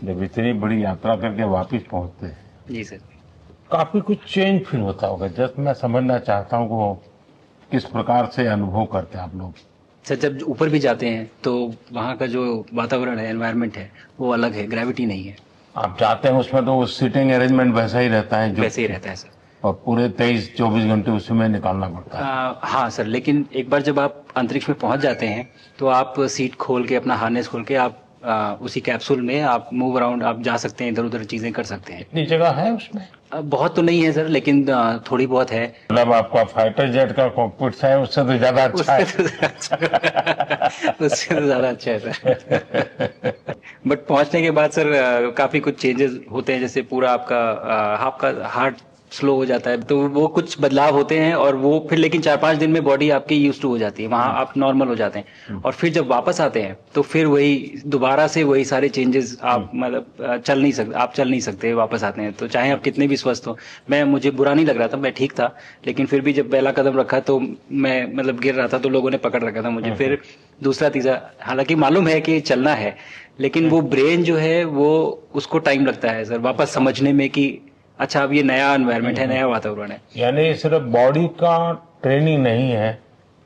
जब इतनी बड़ी यात्रा करके वापस पहुंचते हैं, जी सर। काफी कुछ चेंज फील होता होगा। जस्ट मैं समझना चाहता हूँ वो किस प्रकार से अनुभव करते हैं आप लोग। सर जब ऊपर भी जाते हैं तो वहाँ का जो वातावरण है, एनवायरनमेंट है, वो अलग है, ग्रेविटी नहीं है। आप जाते हैं उसमें तो वो सीटिंग अरेंजमेंट वैसा ही रहता है जो, वैसे ही रहता है सर। और पूरे 23-24 घंटे उसी में निकालना पड़ता है। हाँ सर, लेकिन एक बार जब आप अंतरिक्ष में पहुंच जाते हैं तो आप सीट खोल के, अपना हार्नेस खोल के, आप उसी कैप्सूल में आप मूव अराउंड, आप जा सकते हैं, इधर उधर चीजें कर सकते हैं। इतनी जगह है उसमें? बहुत तो नहीं है सर, लेकिन थोड़ी बहुत है। मतलब आपका फाइटर जेट का कॉकपिट है, उससे तो ज्यादा अच्छा है। उससे तो ज्यादा अच्छा है सर। बट पहुंचने के बाद सर काफी कुछ चेंजेस होते हैं, जैसे पूरा आपका हार्ट स्लो हो जाता है, तो वो कुछ बदलाव होते हैं, और वो फिर लेकिन 4-5 दिन में बॉडी आपकी यूज टू हो जाती है, वहां आप नॉर्मल हो जाते हैं। और फिर जब वापस आते हैं तो फिर वही दोबारा से वही सारे चेंजेस, आप मतलब चल नहीं सकते वापस आते हैं, तो चाहे आप कितने भी स्वस्थ हो। मुझे बुरा नहीं लग रहा था, मैं ठीक था, लेकिन फिर भी जब पहला कदम रखा तो मैं मतलब गिर रहा था, तो लोगों ने पकड़ रखा था मुझे। फिर दूसरा तीसरा, हालांकि मालूम है कि चलना है, लेकिन वो ब्रेन जो है वो, उसको टाइम लगता है सर वापस समझने में कि अच्छा अब ये नया एनवायरनमेंट है, नया वातावरण है। यानी सिर्फ बॉडी का ट्रेनिंग नहीं है,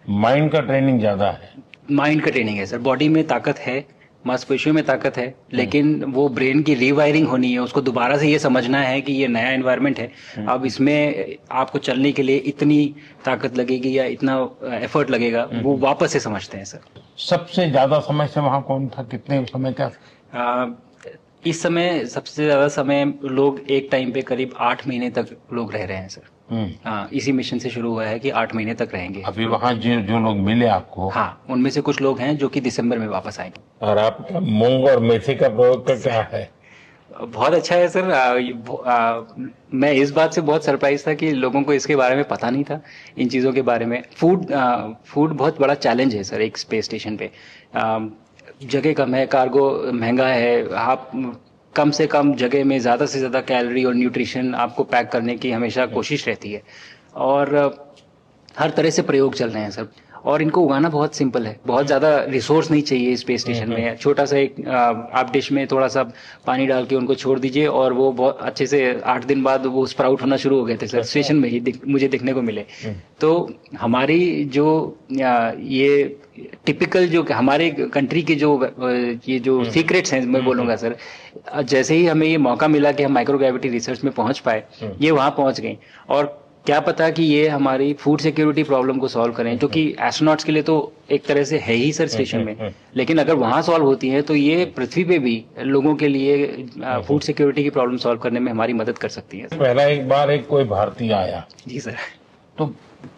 माइंड का ट्रेनिंग ज्यादा है। माइंड का ट्रेनिंग है सर, बॉडी में ताकत है, मांसपेशियों में ताकत है, लेकिन वो ब्रेन की रीवायरिंग होनी है, उसको दोबारा से ये समझना है कि ये नया एनवायरनमेंट है। अब इसमें आपको चलने के लिए इतनी ताकत लगेगी या इतना एफर्ट लगेगा, वो वापस से समझते हैं सर। सबसे ज्यादा समय से वहां कौन था, कितने समय का? आ, इस समय सबसे ज्यादा समय लोग एक टाइम पे करीब 8 महीने तक लोग रह रहे हैं सर। हाँ, इसी मिशन से शुरू हुआ है कि 8 महीने तक रहेंगे। अभी वहां जो जो लोग मिले आपको? हाँ, उनमें से कुछ लोग हैं जो कि दिसंबर में वापस आएंगे। और आपका मूंग और मेथी का प्रयोग का क्या है? बहुत अच्छा है सर। मैं इस बात से बहुत सरप्राइज था कि लोगों को इसके बारे में पता नहीं था, इन चीज़ों के बारे में। फूड बहुत बड़ा चैलेंज है सर एक स्पेस स्टेशन पे। जगह कम है, कार्गो महंगा है, आप कम से कम जगह में ज़्यादा से ज़्यादा कैलोरी और न्यूट्रिशन आपको पैक करने की हमेशा कोशिश रहती है, और हर तरह से प्रयोग चल रहे हैं सर। और इनको उगाना बहुत सिंपल है, बहुत ज़्यादा रिसोर्स नहीं चाहिए स्पेस स्टेशन में। छोटा सा एक आप डिश में थोड़ा सा पानी डाल के उनको छोड़ दीजिए, और वो बहुत अच्छे से 8 दिन बाद वो स्प्राउट होना शुरू हो गए थे सर, स्टेशन में ही मुझे देखने को मिले। तो हमारी जो ये टिपिकल जो हमारे कंट्री के जो ये जो सीक्रेट्स हैं, मैं बोलूँगा सर, जैसे ही हमें ये मौका मिला कि हम माइक्रोग्रेविटी रिसर्च में पहुंच पाए, ये वहाँ पहुंच गई। और क्या पता कि ये हमारी फूड सिक्योरिटी प्रॉब्लम को सॉल्व करें, जो कि एस्ट्रोनॉट्स के लिए तो एक तरह से है ही सर स्टेशन में, लेकिन अगर वहां सॉल्व होती है तो ये पृथ्वी पे भी लोगों के लिए फूड सिक्योरिटी की प्रॉब्लम सॉल्व करने में हमारी मदद कर सकती है। पहला एक बार एक कोई भारतीय आया, जी सर। तो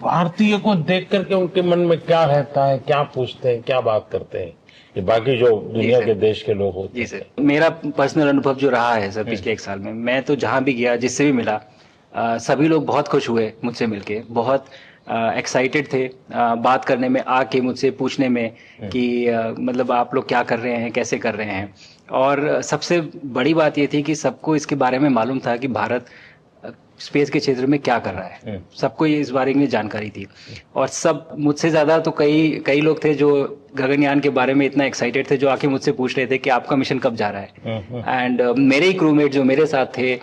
भारतीय को देख करके उनके मन में क्या रहता है, क्या पूछते हैं, क्या बात करते हैं, ये बाकी जो दुनिया के देश के लोग होते हैं? जी सर, मेरा पर्सनल अनुभव जो रहा है सर पिछले 1 साल में, मैं तो जहां भी गया, जिससे भी मिला, सभी लोग बहुत खुश हुए मुझसे मिलके, बहुत एक्साइटेड थे बात करने में, आके मुझसे पूछने में कि मतलब आप लोग क्या कर रहे हैं, कैसे कर रहे हैं। और सबसे बड़ी बात ये थी कि सबको इसके बारे में मालूम था कि भारत स्पेस के क्षेत्र में क्या कर रहा है, सबको ये इस बारे में जानकारी थी। और सब मुझसे ज्यादा तो कई लोग थे जो गगनयान के बारे में इतना एक्साइटेड थे, जो आके मुझसे पूछ रहे थे कि आपका मिशन कब जा रहा है। एंड मेरे ही क्रूमेट जो मेरे साथ थे,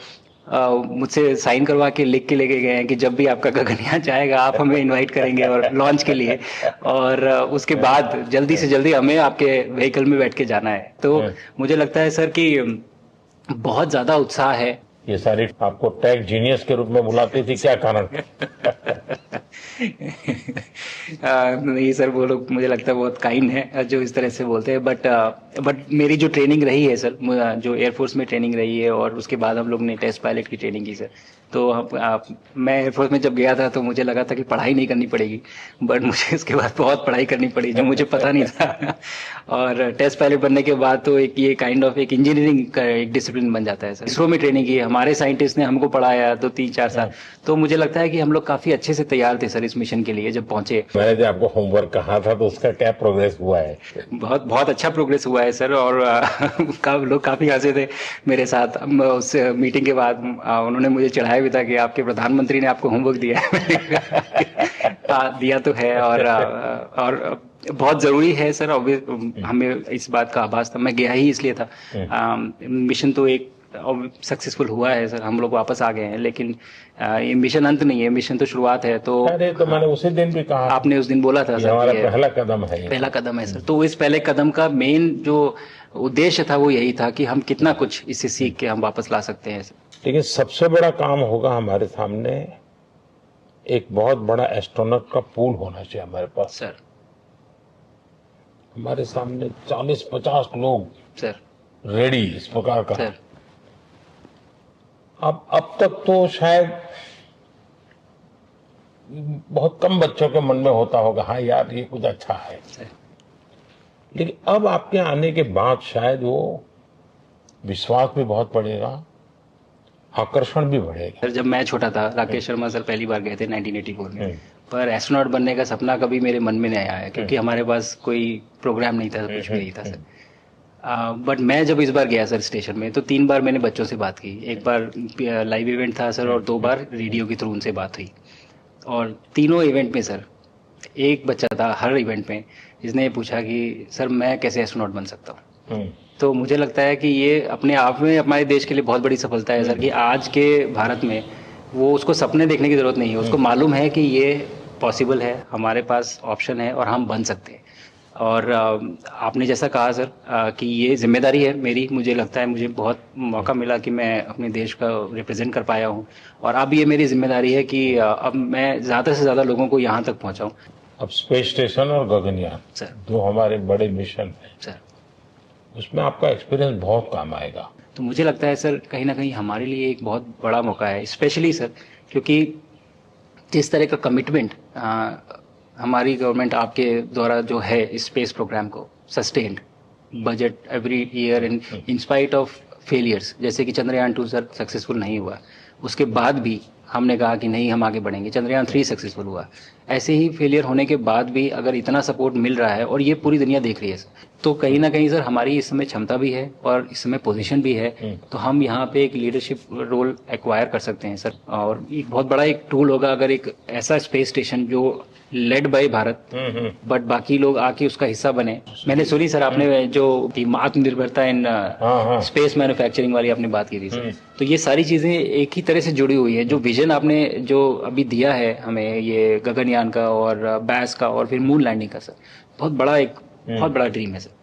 मुझसे साइन करवा के लिख के लेके गए हैं कि जब भी आपका गगनयान जाएगा आप हमें इनवाइट करेंगे और लॉन्च के लिए, और उसके बाद जल्दी से जल्दी हमें आपके व्हीकल में बैठ के जाना है। तो मुझे लगता है सर कि बहुत ज्यादा उत्साह है। ये सारी आपको टेक जीनियस के रूप में बुलाती थी, क्या कारण? नहीं सर, वो लोग मुझे लगता है बहुत काइंड है जो इस तरह से बोलते हैं। बट मेरी जो ट्रेनिंग रही है सर, जो एयरफोर्स में ट्रेनिंग रही है, और उसके बाद हम लोग ने टेस्ट पायलट की ट्रेनिंग की सर। तो मैं एयरफोर्स में जब गया था तो मुझे लगा था कि पढ़ाई नहीं करनी पड़ेगी, बट मुझे इसके बाद बहुत पढ़ाई करनी पड़ी जो मुझे पता नहीं था। और टेस्ट पायलट बनने के बाद तो एक ये काइंड ऑफ एक इंजीनियरिंग का एक डिसिप्लिन बन जाता है सर। इसरो में ट्रेनिंग की, हमारे साइंटिस्ट ने हमको पढ़ाया 2-3-4 साल। तो मुझे लगता है कि हम लोग काफी अच्छे से तैयार थे सर इस मिशन के लिए जब पहुंचे। मैंने जो आपको होमवर्क कहा था तो उसका क्या प्रोग्रेस हुआ है? बहुत बहुत अच्छा प्रोग्रेस हुआ है सर, और लोग काफी हंसे थे मेरे साथ। उस मीटिंग के बाद उन्होंने मुझे चढ़ाया भी था कि आपके प्रधानमंत्री ने आपको होमवर्क दिया है। हाँ, दिया तो है और बहुत जरूरी है सर। हमें इस बात का आभास था, मैं गया ही इसलिए था। मिशन तो एक सक्सेसफुल हुआ है सर, हम लोग वापस आ गए हैं, लेकिन ये मिशन अंत नहीं है, मिशन तो शुरुआत है। तो अरे तो मैंने उसी दिन भी कहा, आपने उस दिन बोला था ये सर हमारा कि ये पहला कदम है, पहला कदम है सर। तो इस पहले कदम का मेन जो उद्देश्य था वो यही था कि हम कितना कुछ इससे सीख के हम वापस ला सकते हैं सर। लेकिन सबसे बड़ा काम होगा हमारे सामने, एक बहुत बड़ा एस्ट्रोनॉट का पूल होना चाहिए हमारे पास सर। हमारे सामने 40-50 लोग सर रेडी इस प्रकार का। सर अब तक तो शायद बहुत कम बच्चों के मन में होता होगा, हाँ यार ये कुछ अच्छा है, लेकिन अब आपके आने के बाद शायद वो विश्वास भी बहुत बढ़ेगा, आकर्षण भी बढ़ेगा। सर जब मैं छोटा था, राकेश शर्मा सर पहली बार गए थे 1984 में, पर एस्ट्रोनॉट बनने का सपना कभी मेरे मन में नहीं आया, क्योंकि हमारे पास कोई प्रोग्राम नहीं था, कुछ भी नहीं था सर। बट मैं जब इस बार गया सर स्टेशन में, तो 3 बार मैंने बच्चों से बात की। एक बार लाइव इवेंट था सर, और 2 बार रेडियो के थ्रू उनसे बात हुई। और तीनों इवेंट में सर एक बच्चा था हर इवेंट में जिसने ये पूछा कि सर मैं कैसे एस्ट्रोनॉट बन सकता हूँ। तो मुझे लगता है कि ये अपने आप में हमारे देश के लिए बहुत बड़ी सफलता है सर, कि आज के भारत में वो उसको सपने देखने की जरूरत नहीं है, उसको मालूम है कि ये पॉसिबल है, हमारे पास ऑप्शन है और हम बन सकते हैं। और आपने जैसा कहा सर कि ये जिम्मेदारी है मेरी, मुझे लगता है मुझे बहुत मौका मिला कि मैं अपने देश का रिप्रेजेंट कर पाया हूँ, और अब ये मेरी जिम्मेदारी है कि अब मैं ज़्यादा से ज़्यादा लोगों को यहाँ तक पहुँचाऊँ। अब स्पेस स्टेशन और गगनयान सर, जो हमारे बड़े मिशन हैं सर, उसमें आपका एक्सपीरियंस बहुत काम आएगा। तो मुझे लगता है सर कहीं ना कहीं हमारे लिए एक बहुत बड़ा मौका है, स्पेशली सर क्योंकि जिस तरह का कमिटमेंट हमारी गवर्नमेंट आपके द्वारा जो है इस स्पेस प्रोग्राम को sustained budget every year in spite of failures, जैसे कि चंद्रयान 2 सर सक्सेसफुल नहीं हुआ, उसके बाद भी हमने कहा कि नहीं हम आगे बढ़ेंगे, चंद्रयान 3 सक्सेसफुल हुआ। ऐसे ही फेलियर होने के बाद भी अगर इतना सपोर्ट मिल रहा है और ये पूरी दुनिया देख रही है सर, तो कहीं ना कहीं सर हमारी इस समय क्षमता भी है और इस समय पोजीशन भी है, तो हम यहाँ पे एक लीडरशिप रोल एक्वायर कर सकते हैं सर। और एक बहुत बड़ा एक टूल होगा अगर एक ऐसा स्पेस स्टेशन जो लेड बाय भारत बट बाकी लोग आके उसका हिस्सा बने। मैंने सुनी सर आपने जो आत्मनिर्भरता इन स्पेस मैन्युफैक्चरिंग वाली आपने बात की थी सर, तो ये सारी चीजें एक ही तरह से जुड़ी हुई है। जो विजन आपने जो अभी दिया है हमें ये गगनयान का और बैस का और फिर मून लैंडिंग का सर, बहुत बड़ा ड्रीम है सर।